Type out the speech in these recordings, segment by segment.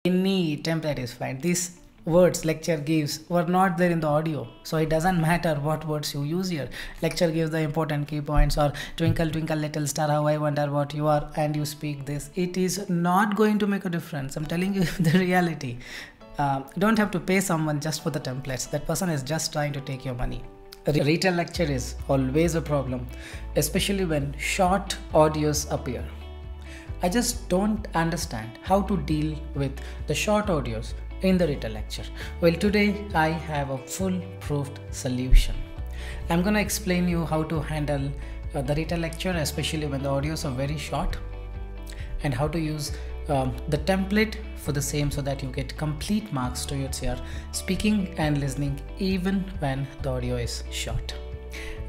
Any template is fine. These words lecture gives were not there in the audio, so it doesn't matter what words you use here. Lecture gives the important key points, or twinkle twinkle little star, how I wonder what you are, and you speak this. It is not going to make a difference. I'm telling you the reality. Don't have to pay someone just for the templates. That person is just trying to take your money. Retail lecture is always a problem, especially when short audios appear. I just don't understand how to deal with the short audios in the retail lecture. Well, today I have a foolproof solution. I'm going to explain you how to handle the retail lecture, especially when the audios are very short, and how to use the template for the same so that you get complete marks towards your speaking and listening even when the audio is short.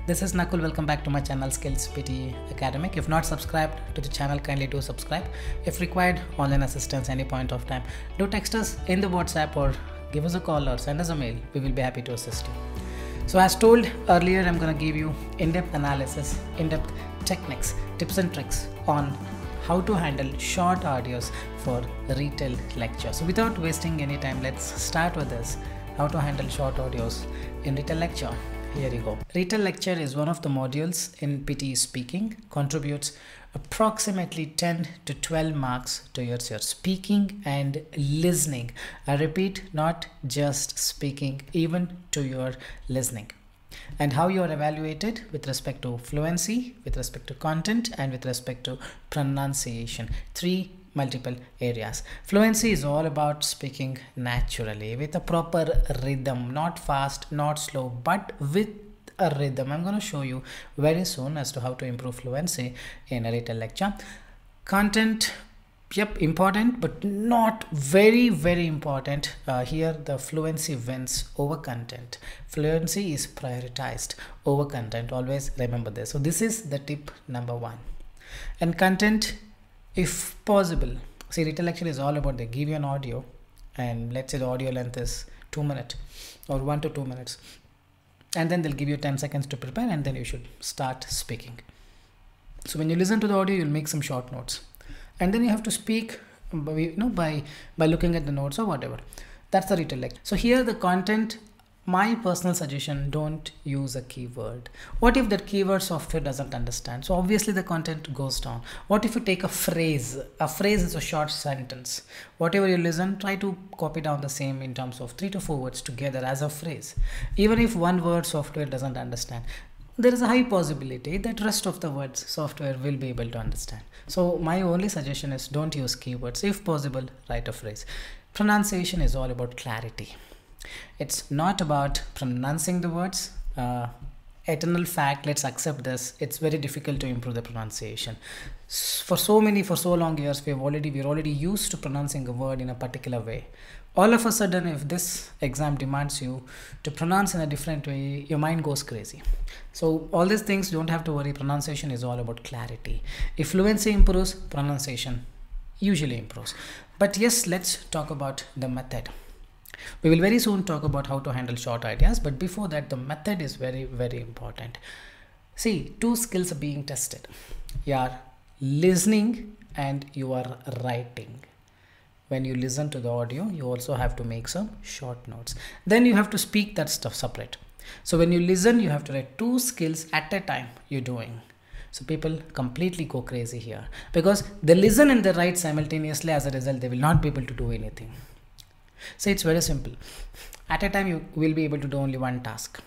This is Nakul. Welcome back to my channel Skills PTE Academic. If not subscribed to the channel, kindly do subscribe. If required online assistance any point of time, do text us in the WhatsApp or give us a call or send us a mail. We will be happy to assist you. So as told earlier, I'm going to give you in-depth analysis, in-depth techniques, tips and tricks on how to handle short audios for retail lecture. So without wasting any time, let's start with this. How to handle short audios in retail lecture. Here you go. Retail lecture is one of the modules in PTE speaking, contributes approximately 10 to 12 marks towards your speaking and listening. I repeat, not just speaking, even to your listening. And how you are evaluated with respect to fluency, with respect to content, and with respect to pronunciation. Three multiple areas. Fluency is all about speaking naturally with a proper rhythm, not fast, not slow, but with a rhythm. I'm going to show you very soon as to how to improve fluency in a retail lecture. Content, yep, important, but not very important. Here the fluency wins over content. Fluency is prioritized over content. Always remember this. So this is the tip number one. And content, if possible, see, retail lecture is all about they give you an audio, and let's say the audio length is 2 minutes or 1 to 2 minutes, and then they'll give you 10 seconds to prepare, and then you should start speaking. So when you listen to the audio, you'll make some short notes, and then you have to speak by looking at the notes or whatever. That's the retail lecture. So here the content, my personal suggestion, don't use a keyword. What if that keyword software doesn't understand? So obviously the content goes down. What if you take a phrase? A phrase is a short sentence. Whatever you listen, try to copy down the same in terms of 3 to 4 words together as a phrase. Even if one word software doesn't understand, there is a high possibility that rest of the words software will be able to understand. So my only suggestion is don't use keywords. If possible, write a phrase. Pronunciation is all about clarity. It's not about pronouncing the words. Eternal fact, let's accept this, it's very difficult to improve the pronunciation. For so long years, we're already used to pronouncing a word in a particular way. All of a sudden, if this exam demands you to pronounce in a different way, your mind goes crazy. So all these things, don't have to worry. Pronunciation is all about clarity. If fluency improves, pronunciation usually improves. But yes, let's talk about the method. We will very soon talk about how to handle short ideas, but before that, the method is very important. See, two skills are being tested. You are listening and you are writing. When you listen to the audio, you also have to make some short notes. Then you have to speak that stuff separate. So when you listen, you have to write 2 skills at a time you're doing. So people completely go crazy here because they listen and they write simultaneously. As a result, they will not be able to do anything. So it's very simple. At a time, you will be able to do only one task.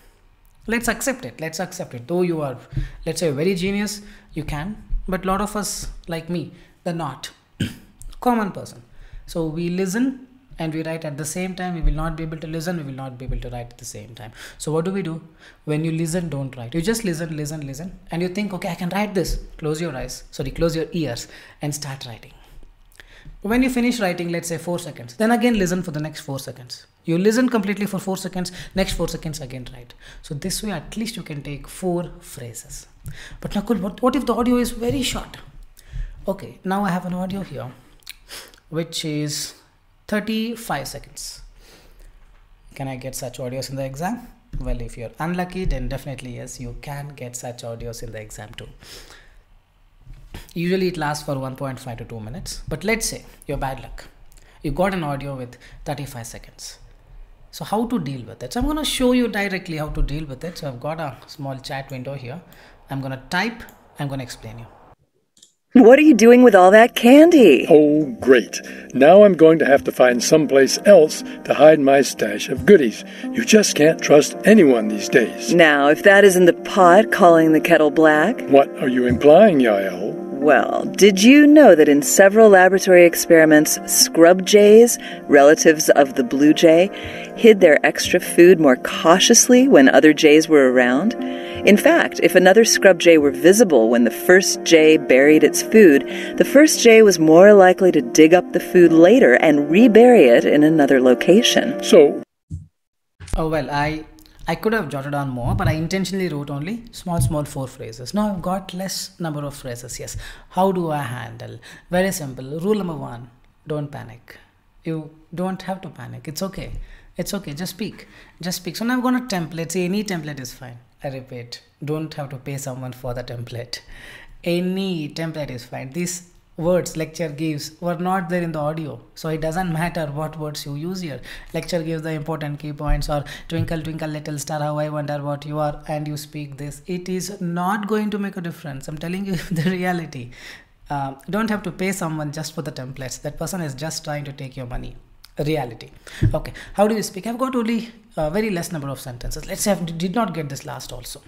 Let's accept it. Though you are, let's say, a very genius, you can. But a lot of us, like me, they're not. Common person. So we listen and we write at the same time. We will not be able to listen. We will not be able to write at the same time. So what do? When you listen, don't write. You just listen. And you think, okay, I can write this. Close your ears and start writing. When you finish writing, let's say 4 seconds, then again listen for the next 4 seconds. You listen completely for 4 seconds, next 4 seconds again write. So this way at least you can take 4 phrases. But Nakul, what if the audio is very short? Okay, now I have an audio here which is 35 seconds. Can I get such audios in the exam? Well, if you're unlucky, then definitely yes, you can get such audios in the exam too. Usually it lasts for 1.5 to 2 minutes, but let's say you're bad luck. You got an audio with 35 seconds. So how to deal with it? So I'm going to show you directly how to deal with it. So I've got a small chat window here. I'm going to type. I'm going to explain you. What are you doing with all that candy? Oh, great. Now I'm going to have to find someplace else to hide my stash of goodies. You just can't trust anyone these days. Now, if that isn't the pot calling the kettle black. What are you implying, Yael? Well, did you know that in several laboratory experiments, scrub jays, relatives of the blue jay, hid their extra food more cautiously when other jays were around? In fact, if another scrub jay were visible when the first jay buried its food, the first jay was more likely to dig up the food later and rebury it in another location. So, oh well, I could have jotted down more, but I intentionally wrote only small 4 phrases. Now I've got less number of phrases. Yes. How do I handle? Very simple. Rule number 1, don't panic. You don't have to panic. It's okay. It's okay. Just speak. Just speak. So now I've got a template. See, any template is fine. I repeat, don't have to pay someone for the template. Any template is fine. These words lecture gives were not there in the audio, so it doesn't matter what words you use here. Lecture gives the important key points, or twinkle twinkle little star, how I wonder what you are, and you speak this. It is not going to make a difference. I'm telling you the reality. Don't have to pay someone just for the templates. That person is just trying to take your money. Reality. Okay, how do you speak? I've got only very less number of sentences. Let's say I did not get this last also.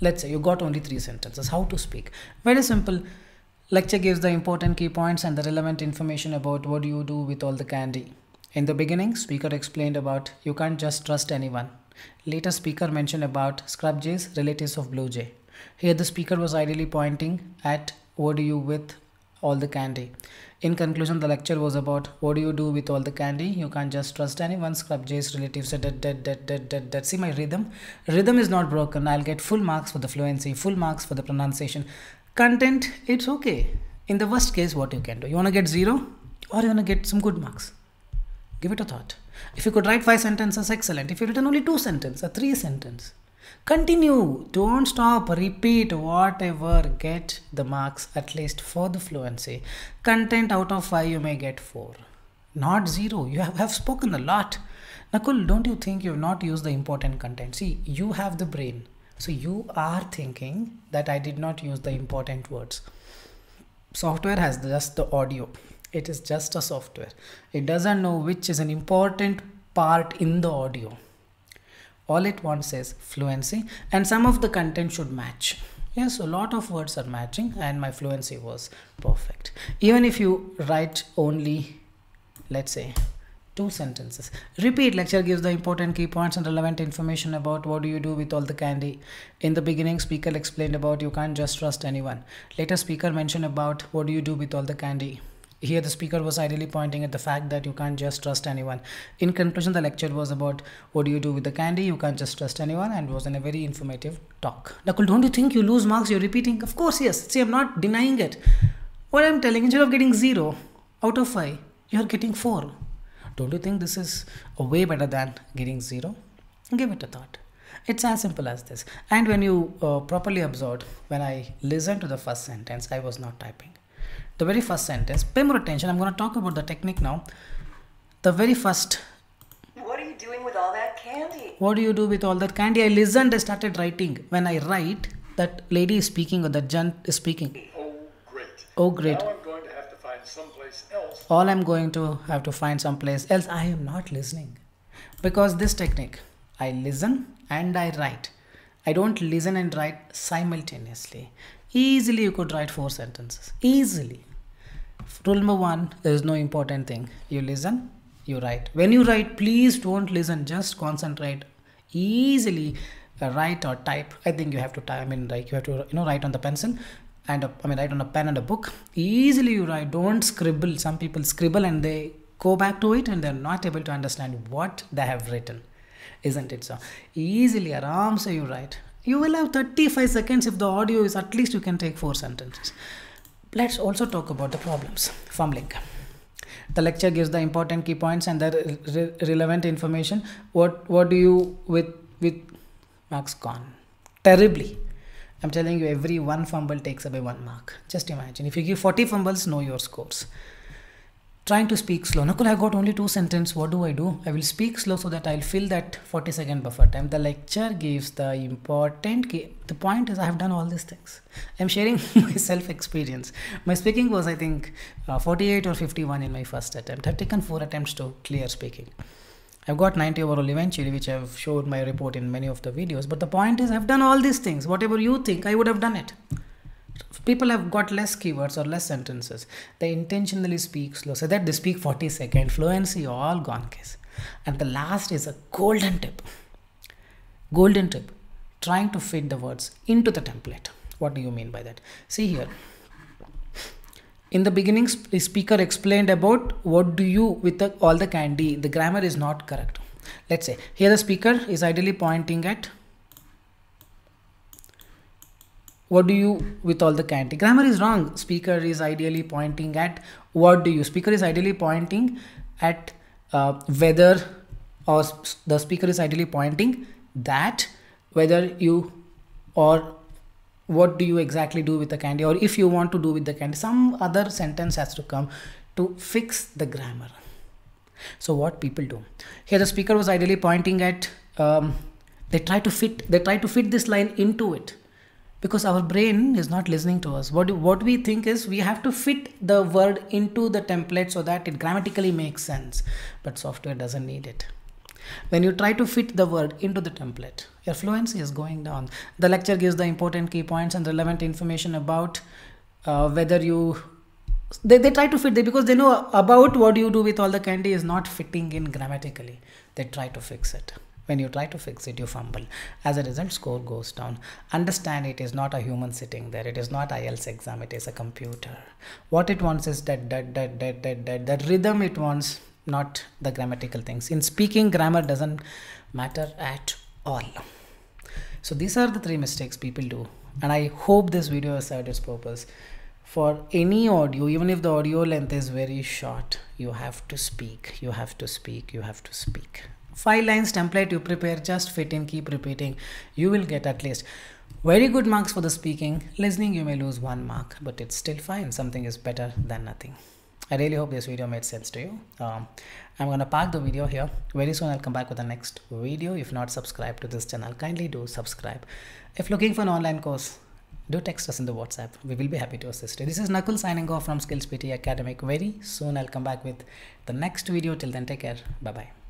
Let's say you got only 3 sentences. How to speak? Very simple. Lecture gives the important key points and the relevant information about what do you do with all the candy. In the beginning, speaker explained about you can't just trust anyone. Later, speaker mentioned about scrub jays, relatives of blue jay. Here the speaker was ideally pointing at what do you with all the candy. In conclusion, the lecture was about what do you do with all the candy. You can't just trust anyone. Scrub jays, relatives, dead. See my rhythm? Rhythm is not broken. I'll get full marks for the fluency, full marks for the pronunciation. Content, it's okay. In the worst case, what you can do? You want to get 0 or you want to get some good marks? Give it a thought. If you could write 5 sentences, excellent. If you written only 2 sentences or 3 sentences, continue. Don't stop. Repeat whatever. Get the marks at least for the fluency. Content out of 5 you may get 4. Not 0. You have spoken a lot. Nakul, don't you think you have not used the important content? See, you have the brain. So you are thinking that I did not use the important words. Software has just the audio. It is just a software. It doesn't know which is an important part in the audio. All it wants is fluency, and some of the content should match. Yes, a lot of words are matching and my fluency was perfect. Even if you write only, let's say, 2 sentences. Repeat. Lecture gives the important key points and relevant information about what do you do with all the candy. In the beginning, speaker explained about you can't just trust anyone. Later, speaker mentioned about what do you do with all the candy. Here, the speaker was ideally pointing at the fact that you can't just trust anyone. In conclusion, the lecture was about what do you do with the candy. You can't just trust anyone, and was in a very informative talk. Nakul, don't you think you lose marks? You're repeating. Of course, yes. See, I'm not denying it. What I'm telling, instead of getting 0 out of 5, you're getting 4. Don't you think this is way better than getting 0? Give it a thought. It's as simple as this. And when you properly observed, when I listened to the first sentence, I was not typing. The very first sentence, pay more attention. I'm going to talk about the technique now. The very first. What are you doing with all that candy? What do you do with all that candy? I listened, I started writing. When I write, that lady is speaking or that gent is speaking. Oh, great. Oh, great. Now I'm going to have to find someplace else. All I'm going to have to find someplace else. I am not listening. Because this technique, I listen and I write. I don't listen and write simultaneously. Easily you could write 4 sentences. Easily. Rule number 1, there is no important thing. You listen, you write. When you write, please don't listen. Just concentrate. Easily write or type. I think you have to type. I mean, like you have to write on the pencil and write on a pen and a book. Easily you write. Don't scribble. Some people scribble and they go back to it and they're not able to understand what they have written. Isn't it so? Easily, aram se you write. You will have 35 seconds. If the audio is, at least you can take 4 sentences. Let's also talk about the problems. Fumbling. The lecture gives the important key points and the relevant information. What do you with marks gone? Terribly. I'm telling you, every 1 fumble takes away 1 mark. Just imagine. If you give 40 fumbles, know your scores. Trying to speak slow. Nakul, I got only 2 sentences. What do? I will speak slow so that I'll fill that 40-second buffer time. The lecture gives the important key. The point is I have done all these things. I'm sharing my self-experience. My speaking was, I think, 48 or 51 in my first attempt. I've taken 4 attempts to clear speaking. I've got 90 overall eventually, which I've showed my report in many of the videos. But the point is I've done all these things. Whatever you think, I would have done it. People have got less keywords or less sentences. They intentionally speak slow so that they speak 40 seconds. Fluency, all gone case. And the last is a golden tip. Golden tip. Trying to fit the words into the template. What do you mean by that? See here. In the beginning, the speaker explained about what do you with all the candy. The grammar is not correct. Let's say here the speaker is ideally pointing at what do you with all the candy. Grammar is wrong. Speaker is ideally pointing at what do you. Speaker is ideally pointing at whether, or the speaker is ideally pointing that whether you or what do you exactly do with the candy, or if you want to do with the candy. Some other sentence has to come to fix the grammar. So what people do here, the speaker was ideally pointing at they try to fit this line into it, because our brain is not listening to us. What we think is we have to fit the word into the template so that it grammatically makes sense, but software doesn't need it. When you try to fit the word into the template, your fluency is going down. The lecture gives the important key points and relevant information about whether you... They try to fit it because they know about what you do with all the candy is not fitting in grammatically. They try to fix it. When you try to fix it, you fumble. As a result, score goes down. Understand, it is not a human sitting there. It is not IELTS exam. It is a computer. What it wants is that rhythm it wants, not the grammatical things. In speaking, grammar doesn't matter at all. So these are the 3 mistakes people do. And I hope this video has served its purpose. For any audio, even if the audio length is very short, you have to speak. You have to speak. You have to speak. 5 lines template you prepare, just fit in, keep repeating. You will get at least very good marks for the speaking. Listening, you may lose 1 mark, but it's still fine. Something is better than nothing. I really hope this video made sense to you. I'm going to park the video here. Very soon I'll come back with the next video. If not subscribed to this channel, kindly do subscribe. If looking for an online course, do text us in the WhatsApp. We will be happy to assist you. This is Nakul signing off from Skills PTE Academic. Very soon I'll come back with the next video. Till then, take care. Bye-bye.